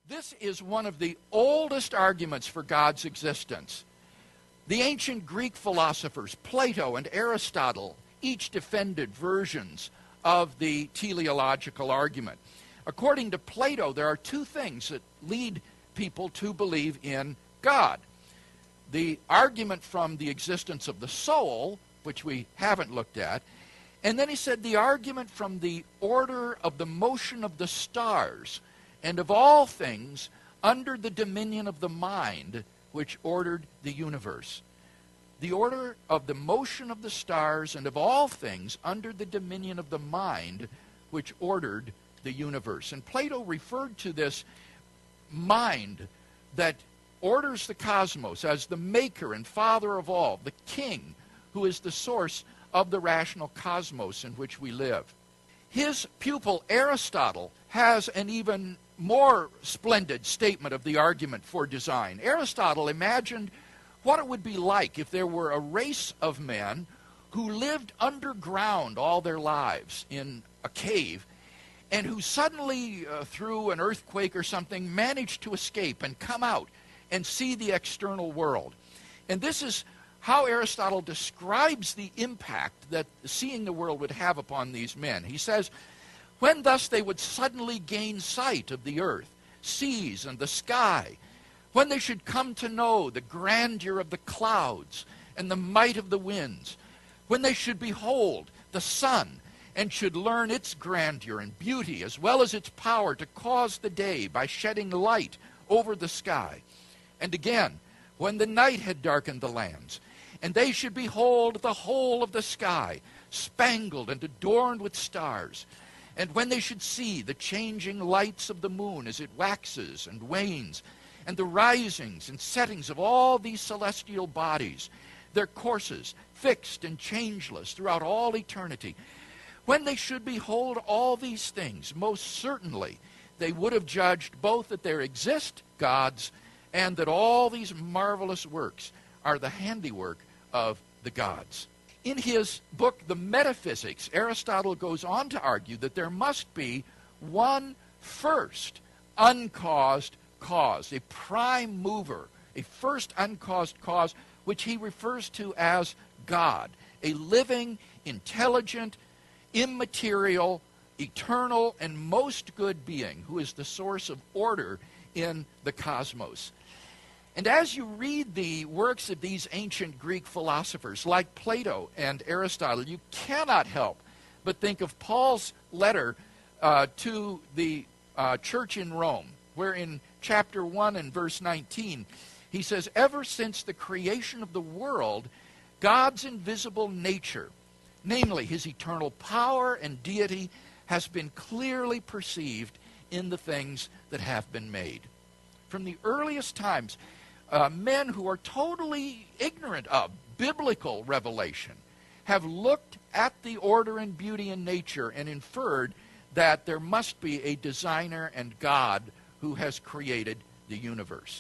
This is one of the oldest arguments for God's existence. The ancient Greek philosophers, Plato and Aristotle, each defended versions of the teleological argument. According to Plato, there are two things that lead people to believe in God. The argument from the existence of the soul, which we haven't looked at, and then he said the argument from the order of the motion of the stars, and of all things under the dominion of the mind which ordered the universe. The order of the motion of the stars and of all things under the dominion of the mind which ordered the universe. And Plato referred to this mind that orders the cosmos as the maker and father of all, the king who is the source of the rational cosmos in which we live. His pupil Aristotle has an even more splendid statement of the argument for design. Aristotle imagined what it would be like if there were a race of men who lived underground all their lives in a cave, and who suddenly, through an earthquake or something, managed to escape and come out and see the external world. And this is how Aristotle describes the impact that seeing the world would have upon these men. He says, when thus they would suddenly gain sight of the earth, seas, and the sky, when they should come to know the grandeur of the clouds and the might of the winds, when they should behold the sun and should learn its grandeur and beauty, as well as its power to cause the day by shedding light over the sky, and again, when the night had darkened the lands, and they should behold the whole of the sky, spangled and adorned with stars, and when they should see the changing lights of the moon as it waxes and wanes, and the risings and settings of all these celestial bodies, their courses fixed and changeless throughout all eternity, when they should behold all these things, most certainly they would have judged both that there exist gods and that all these marvelous works are the handiwork of the gods. In his book, The Metaphysics, Aristotle goes on to argue that there must be one first uncaused cause, a prime mover, a first uncaused cause, which he refers to as God, a living, intelligent, immaterial, eternal, and most good being who is the source of order in the cosmos. And as you read the works of these ancient Greek philosophers like Plato and Aristotle, you cannot help but think of Paul's letter to the church in Rome, where in chapter 1 and verse 19, he says, ever since the creation of the world, God's invisible nature, namely his eternal power and deity, has been clearly perceived in the things that have been made. From the earliest times, men who are totally ignorant of biblical revelation have looked at the order and beauty in nature and inferred that there must be a designer and God who has created the universe.